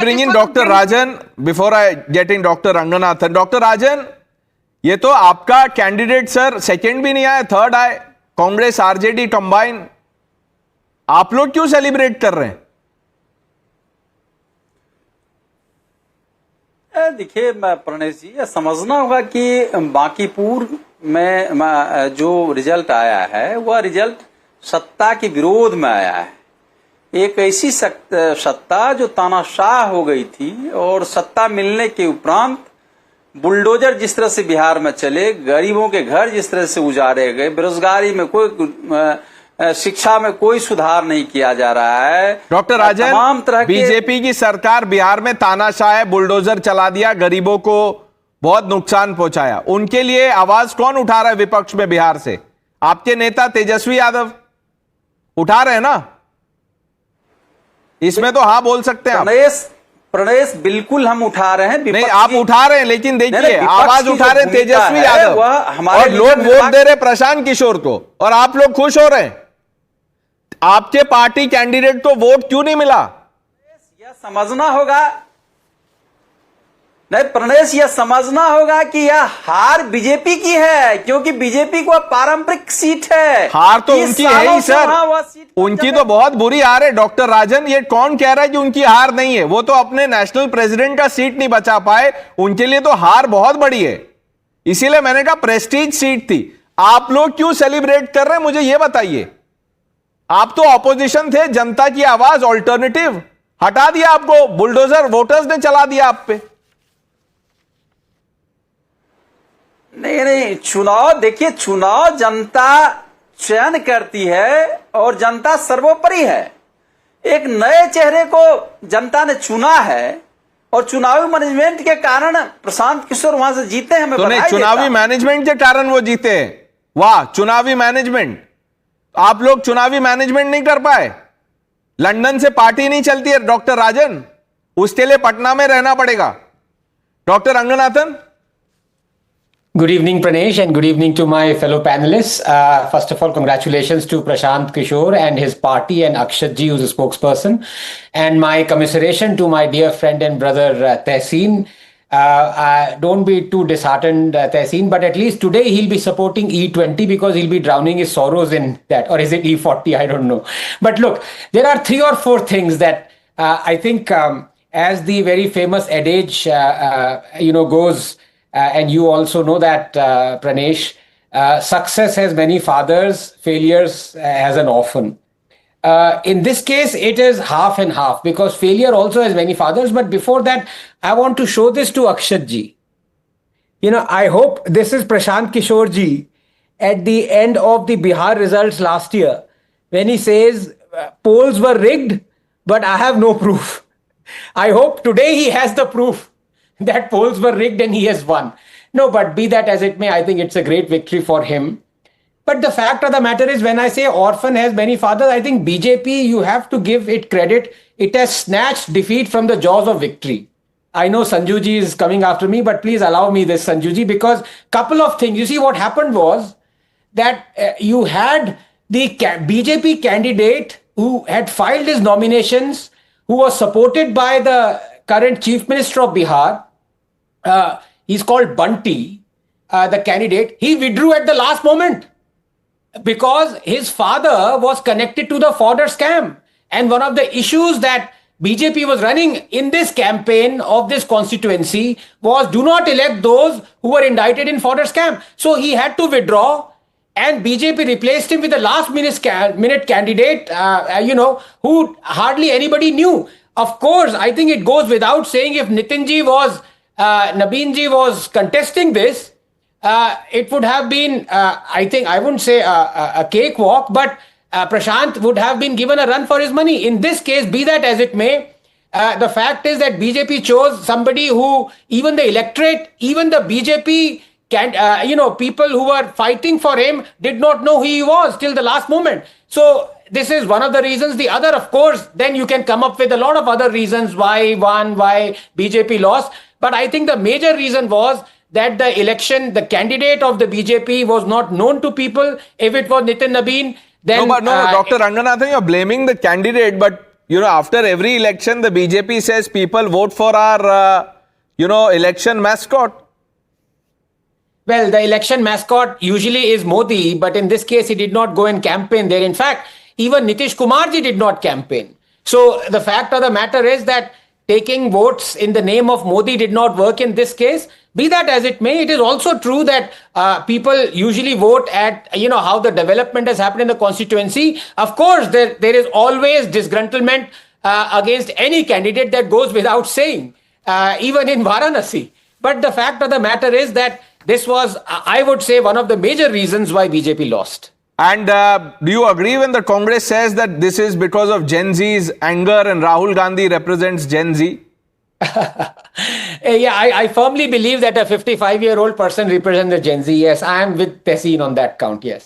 bring in Dr. Rajan before I get in Dr. Ranganathan. Dr. Rajan, ये तो आपका candidate sir second भी नहीं आया, थर्ड आए, कांग्रेस आरजेडी कंबाइन, आप लोग क्यों सेलिब्रेट कर रहे हैं? देखिए प्रणेश जी, ये समझना होगा कि बांकीपुर में जो रिजल्ट आया है वह रिजल्ट सत्ता के विरोध में आया है। एक ऐसी सत्ता जो तानाशाह हो गई थी और सत्ता मिलने के उपरांत बुलडोजर जिस तरह से बिहार में चले, गरीबों के घर जिस तरह से उजाड़े गए, बेरोजगारी में कोई, शिक्षा में कोई सुधार नहीं किया जा रहा है। डॉक्टर राजन, तमाम तरह के बीजेपी की सरकार बिहार में तानाशाह बुलडोजर चला दिया, गरीबों को बहुत नुकसान पहुंचाया, उनके लिए आवाज कौन उठा रहा है विपक्ष में बिहार से? आपके नेता तेजस्वी यादव उठा रहे हैं ना, इसमें तो हाँ बोल सकते हैं आप। प्रणेश बिल्कुल हम उठा रहे हैं। नहीं, आप उठा रहे हैं, लेकिन देखिए आवाज उठा रहे तेजस्वी यादव और लोग वोट दे रहे प्रशांत किशोर को, और आप लोग खुश हो रहे हैं। आपके पार्टी कैंडिडेट को वोट क्यों नहीं मिला? यह समझना होगा, नहीं प्रणेश, यह समझना होगा कि यह हार बीजेपी की है, क्योंकि बीजेपी को पारंपरिक सीट है। हार तो उनकी है ही सर, उनकी तो बहुत बुरी हार है। डॉक्टर राजन, ये कौन कह रहा है कि उनकी हार नहीं है? वो तो अपने नेशनल प्रेसिडेंट का सीट नहीं बचा पाए, उनके लिए तो हार बहुत बड़ी है। इसीलिए मैंने कहा प्रेस्टीज सीट थी। आप लोग क्यों सेलिब्रेट कर रहे हैं, मुझे ये बताइए। आप तो ऑपोजिशन थे, जनता की आवाज, ऑल्टरनेटिव, हटा दिया आपको, बुलडोजर वोटर्स ने चला दिया आप पे। नहीं, चुनाव देखिए, चुनाव जनता चयन करती है और जनता सर्वोपरि है। एक नए चेहरे को जनता ने चुना है और चुनावी मैनेजमेंट के कारण प्रशांत किशोर वहां से जीते हैं। मैं तो नहीं, चुनावी मैनेजमेंट के कारण वो जीते हैं। वाह, चुनावी मैनेजमेंट। आप लोग चुनावी मैनेजमेंट नहीं कर पाए। लंदन से पार्टी नहीं चलती है डॉक्टर राजन, उसके लिए पटना में रहना पड़ेगा। Doctor Ranganathan. Good evening, Pranesh, and good evening to my fellow panelists. First of all, congratulations to Prashant Kishore and his party and Akshat ji, who's a spokesperson. And my commiseration to my dear friend and brother Tehseen. Don't be too disheartened, Tehseen, but at least today he'll be supporting E20 because he'll be drowning his sorrows in that. Or is it E40? I don't know. But look, there are 3 or 4 things that I think, as the very famous adage, goes. And you also know that, Pranesh, success has many fathers, failures has an orphan. In this case, it is half and half because failure also has many fathers. But before that, I want to show this to Akshat ji. I hope this is Prashant Kishore ji at the end of the Bihar results last year when he says polls were rigged, but I have no proof. I hope today he has the proof that polls were rigged and he has won. No, but be that as it may, I think it's a great victory for him. But the fact of the matter is, when I say orphan has many fathers, I think BJP, you have to give it credit. It has snatched defeat from the jaws of victory. I know Sanju ji is coming after me, but please allow me this, Sanju ji, because couple of things. You see, what happened was that you had the BJP candidate who had filed his nominations, who was supported by the current Chief Minister of Bihar. He's called Bunty, the candidate. He withdrew at the last moment because his father was connected to the fodder scam. And one of the issues that BJP was running in this campaign of this constituency was do not elect those who were indicted in fodder scam. So he had to withdraw, and BJP replaced him with a last minute candidate, who hardly anybody knew. Of course, I think it goes without saying, if Nabeen ji was contesting this, it would have been, I think, I wouldn't say a cakewalk, but Prashant would have been given a run for his money. In this case, be that as it may, the fact is that BJP chose somebody who even the electorate, even the BJP people who were fighting for him did not know who he was till the last moment. So this is one of the reasons. The other, of course, then you can come up with a lot of other reasons why won, why BJP lost. But I think the major reason was that the election, the candidate of the BJP was not known to people. If it was Nitin Nabeen, then... No, Dr. Ranganathan, you're blaming the candidate, but after every election, the BJP says people vote for our, election mascot. Well, the election mascot usually is Modi, but in this case, he did not go and campaign there. In fact, even Nitish Kumar ji did not campaign. So the fact of the matter is that taking votes in the name of Modi did not work in this case. Be that as it may, it is also true that people usually vote at, how the development has happened in the constituency. Of course, there is always disgruntlement against any candidate, that goes without saying, even in Varanasi. But the fact of the matter is that this was, I would say, one of the major reasons why BJP lost. And do you agree when the Congress says that this is because of Gen Z's anger and Rahul Gandhi represents Gen Z? Yeah, I firmly believe that a 55-year-old person represents the Gen Z. Yes, I am with Tehseen on that count, yes.